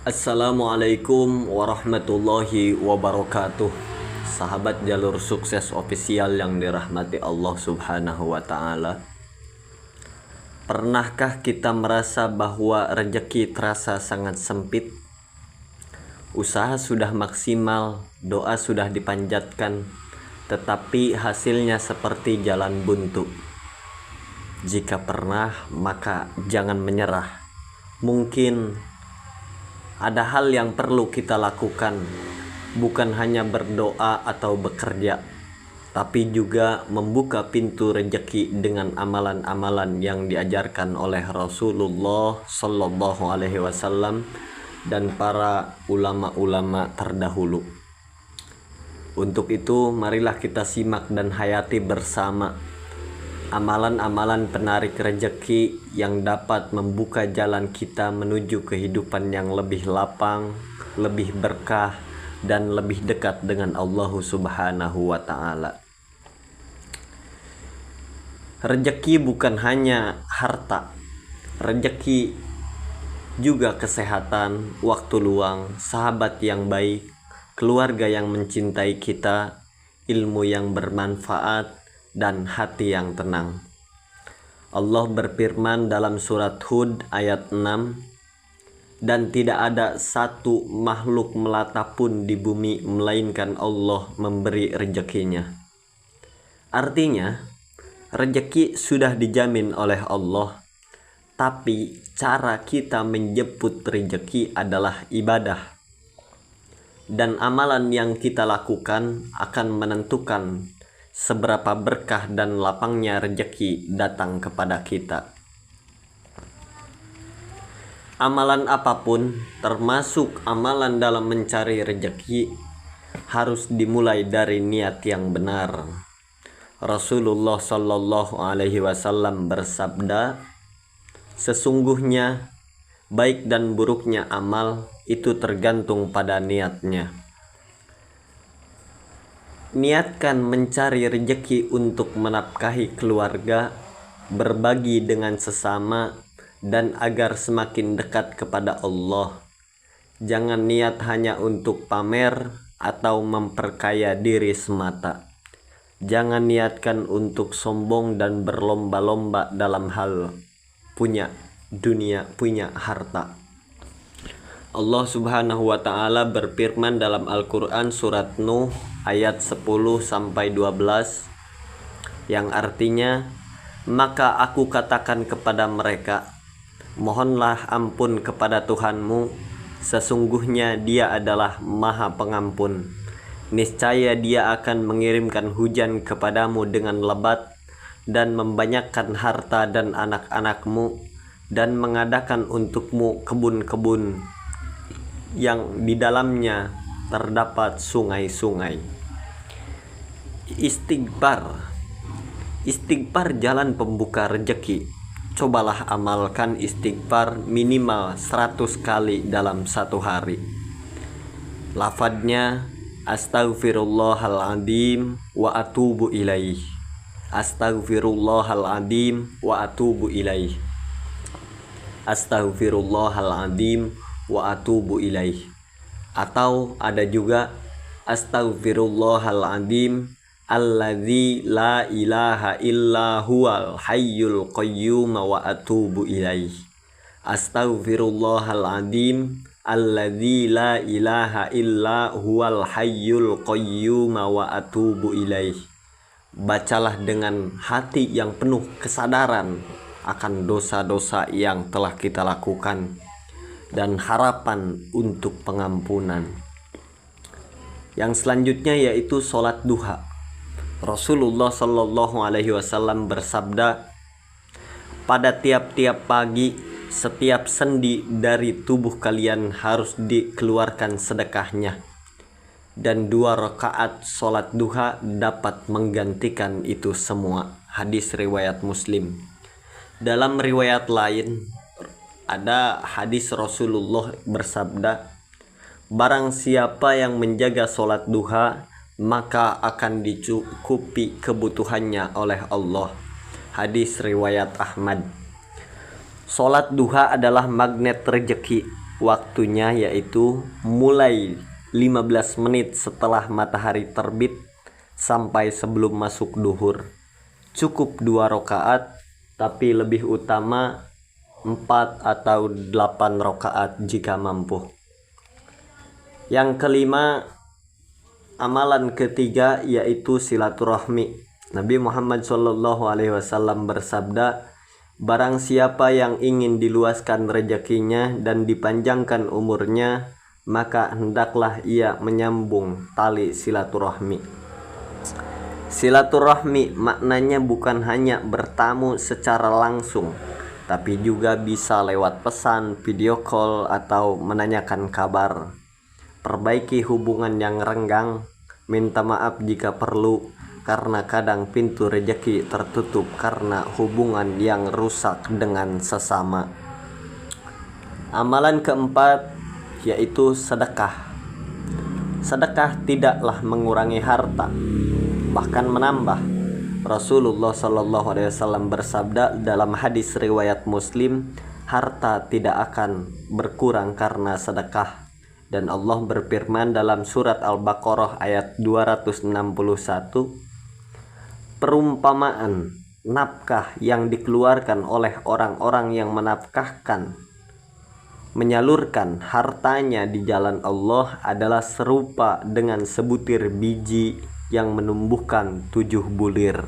Assalamualaikum warahmatullahi wabarakatuh. Sahabat jalur sukses official yang dirahmati Allah Subhanahu wa Ta'ala. Pernahkah kita merasa bahwa rezeki terasa sangat sempit? Usaha sudah maksimal, doa sudah dipanjatkan, tetapi hasilnya seperti jalan buntu. Jika pernah, maka jangan menyerah. Mungkin ada hal yang perlu kita lakukan, bukan hanya berdoa atau bekerja, tapi juga membuka pintu rezeki dengan amalan-amalan yang diajarkan oleh Rasulullah Sallallahu Alaihi Wasallam dan para ulama-ulama terdahulu. Untuk itu, marilah kita simak dan hayati bersama amalan-amalan penarik rezeki yang dapat membuka jalan kita menuju kehidupan yang lebih lapang, lebih berkah, dan lebih dekat dengan Allah Subhanahu wa Ta'ala. Rezeki bukan hanya harta, rezeki juga kesehatan, waktu luang, sahabat yang baik, keluarga yang mencintai kita, ilmu yang bermanfaat, dan hati yang tenang. Allah berfirman dalam surat Hud ayat 6, dan tidak ada satu makhluk melata pun di bumi melainkan Allah memberi rezekinya. Artinya, rezeki sudah dijamin oleh Allah, tapi cara kita menjemput rezeki adalah ibadah. Dan amalan yang kita lakukan akan menentukan seberapa berkah dan lapangnya rezeki datang kepada kita. Amalan apapun, termasuk amalan dalam mencari rezeki, harus dimulai dari niat yang benar. Rasulullah Sallallahu Alaihi Wasallam bersabda, sesungguhnya baik dan buruknya amal itu tergantung pada niatnya. Niatkan mencari rezeki untuk menafkahi keluarga, berbagi dengan sesama, dan agar semakin dekat kepada Allah. Jangan niat hanya untuk pamer atau memperkaya diri semata. Jangan niatkan untuk sombong dan berlomba-lomba dalam hal punya dunia, punya harta. Allah Subhanahu wa Ta'ala berfirman dalam Al-Quran surat Nuh ayat 10-12 yang artinya, maka aku katakan kepada mereka, mohonlah ampun kepada Tuhanmu, sesungguhnya Dia adalah Maha Pengampun. Niscaya Dia akan mengirimkan hujan kepadamu dengan lebat dan membanyakkan harta dan anak-anakmu dan mengadakan untukmu kebun-kebun yang di dalamnya terdapat sungai-sungai. Istighfar jalan pembuka rezeki. Cobalah amalkan istighfar minimal 100 kali dalam satu hari. Lafadznya Astaghfirullahaladzim wa atubu ilaih. Astaghfirullahaladzim wa atubu ilaih. Astaghfirullahaladzim wa atubu ilaih. Atau ada juga Astaghfirullahaladzim alladzi la ilaha illa huwal hayyul qayyum wa atubu ilaih. Astaghfirullahaladzim alladzi la ilaha illa huwal hayyul qayyum wa atubu ilaih. Bacalah dengan hati yang penuh kesadaran akan dosa-dosa yang telah kita lakukan dan harapan untuk pengampunan. Yang selanjutnya yaitu sholat duha. Rasulullah Sallallahu Alaihi Wasallam bersabda, pada tiap-tiap pagi setiap sendi dari tubuh kalian harus dikeluarkan sedekahnya, dan 2 rakaat sholat duha dapat menggantikan itu semua. Hadis riwayat Muslim. Dalam riwayat lain ada hadis Rasulullah bersabda, barang siapa yang menjaga sholat duha, maka akan dicukupi kebutuhannya oleh Allah. Hadis riwayat Ahmad. Sholat duha adalah magnet rezeki. Waktunya yaitu mulai 15 menit setelah matahari terbit sampai sebelum masuk duhur. Cukup 2 rakaat, tapi lebih utama 4 atau 8 rakaat jika mampu. Yang kelima, amalan ketiga yaitu silaturahmi. Nabi Muhammad SAW bersabda, barang siapa yang ingin diluaskan rezekinya dan dipanjangkan umurnya, maka hendaklah ia menyambung tali silaturahmi. Silaturahmi maknanya bukan hanya bertamu secara langsung, tapi juga bisa lewat pesan, video call, atau menanyakan kabar. Perbaiki hubungan yang renggang, minta maaf jika perlu, karena kadang pintu rezeki tertutup karena hubungan yang rusak dengan sesama. Amalan keempat yaitu sedekah. Sedekah tidaklah mengurangi harta, bahkan menambah. Rasulullah SAW bersabda dalam hadis riwayat Muslim, harta tidak akan berkurang karena sedekah. Dan Allah berfirman dalam surat Al-Baqarah ayat 261, perumpamaan nafkah yang dikeluarkan oleh orang-orang yang menafkahkan, menyalurkan hartanya di jalan Allah adalah serupa dengan sebutir biji yang menumbuhkan 7 bulir.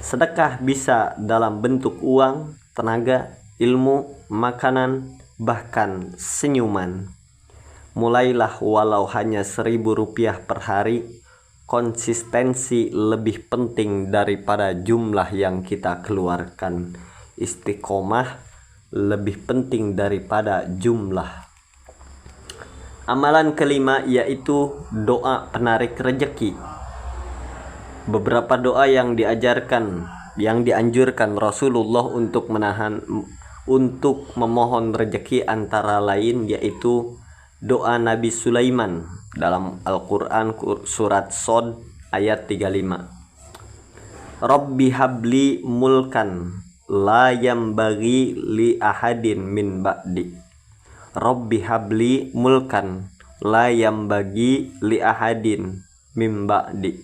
Sedekah bisa dalam bentuk uang, tenaga, ilmu, makanan, bahkan senyuman. Mulailah walau hanya 1.000 rupiah per hari. Konsistensi lebih penting daripada jumlah yang kita keluarkan. Istiqomah lebih penting daripada jumlah. Amalan kelima yaitu doa penarik rejeki. Beberapa doa yang dianjurkan Rasulullah untuk memohon rejeki antara lain yaitu doa Nabi Sulaiman dalam Al-Quran surat Shad ayat 35. Rabbi habli mulkan la yambaghi li ahadin min ba'di. Rabbi habli mulkan la yambaghi li ahadin min ba'di.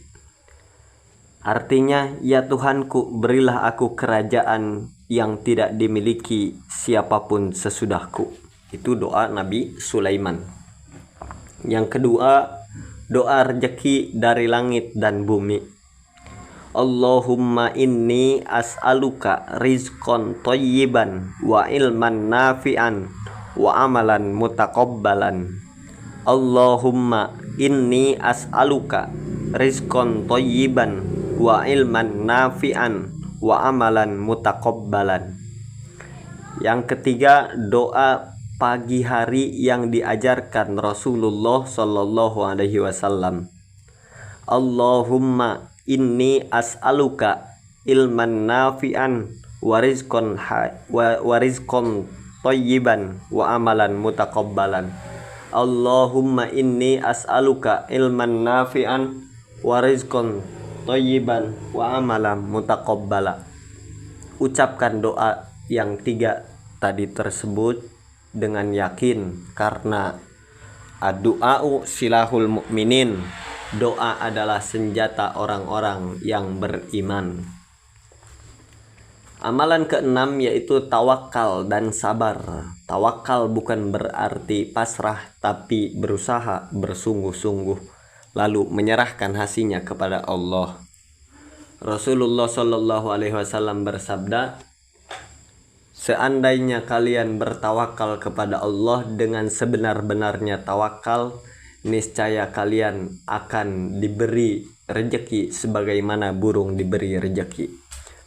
Artinya, ya Tuhanku, berilah aku kerajaan yang tidak dimiliki siapapun sesudahku. Itu doa Nabi Sulaiman. Yang kedua, doa rejeki dari langit dan bumi. Allahumma inni as'aluka rizqan thayyiban wa ilman nafi'an wa amalan mutaqabbalan. Allahumma inni as'aluka rizqan thayyiban wa ilman nafi'an wa amalan mutaqabbalan. Yang ketiga, doa pagi hari yang diajarkan Rasulullah SAW. Allahumma inni as'aluka ilman nafi'an wa rizqan thayyiban wa amalan mutaqabbalan. Allahumma inni as'aluka ilman nafi'an wa rizqan thayyiban wa amalan mutaqabbala. Ucapkan doa yang 3 tadi tersebut dengan yakin, karena ad-du'a'u silahul mu'minin. Doa adalah senjata orang-orang yang beriman. Amalan keenam yaitu tawakal dan sabar. Tawakal bukan berarti pasrah, tapi berusaha bersungguh-sungguh lalu menyerahkan hasilnya kepada Allah. Rasulullah SAW bersabda, seandainya kalian bertawakal kepada Allah dengan sebenar-benarnya tawakal, niscaya kalian akan diberi rejeki sebagaimana burung diberi rejeki.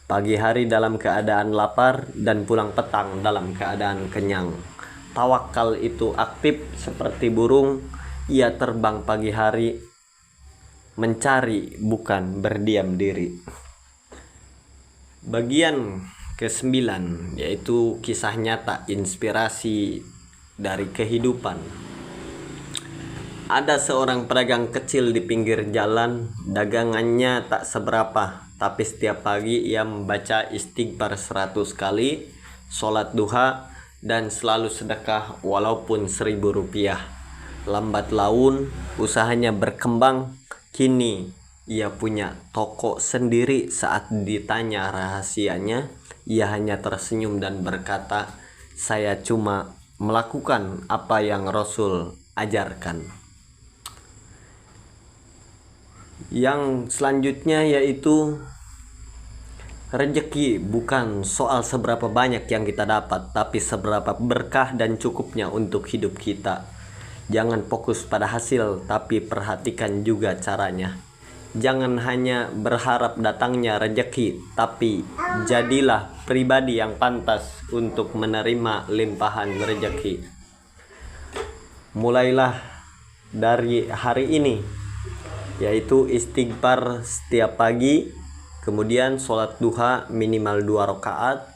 Pagi hari dalam keadaan lapar dan pulang petang dalam keadaan kenyang. Tawakal itu aktif seperti burung, ia terbang pagi hari mencari, bukan berdiam diri. Bagian ke-9 yaitu kisah nyata inspirasi dari kehidupan. Ada seorang pedagang kecil di pinggir jalan, dagangannya tak seberapa, tapi setiap pagi ia membaca istighfar 100 kali, sholat duha, dan selalu sedekah walaupun 1.000 rupiah. Lambat laun usahanya berkembang. Kini ia punya toko sendiri. Saat ditanya rahasianya, ia hanya tersenyum dan berkata, "Saya cuma melakukan apa yang Rasul ajarkan." Yang selanjutnya yaitu rezeki bukan soal seberapa banyak yang kita dapat, tapi seberapa berkah dan cukupnya untuk hidup kita. Jangan fokus pada hasil, tapi perhatikan juga caranya. Jangan hanya berharap datangnya rezeki, tapi jadilah pribadi yang pantas untuk menerima limpahan rezeki. Mulailah dari hari ini, yaitu istighfar setiap pagi, kemudian sholat duha minimal 2 rakaat,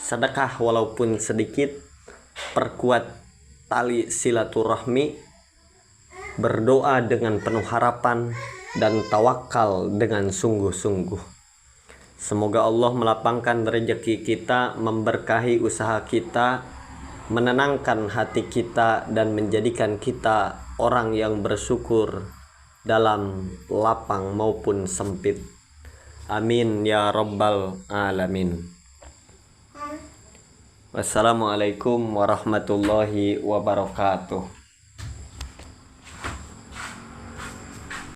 sedekah walaupun sedikit, perkuat tali silaturahmi, berdoa dengan penuh harapan, dan tawakal dengan sungguh-sungguh. Semoga Allah melapangkan rezeki kita, memberkahi usaha kita, menenangkan hati kita, dan menjadikan kita orang yang bersyukur dalam lapang maupun sempit. Amin ya rabbal alamin. Wassalamualaikum warahmatullahi wabarakatuh.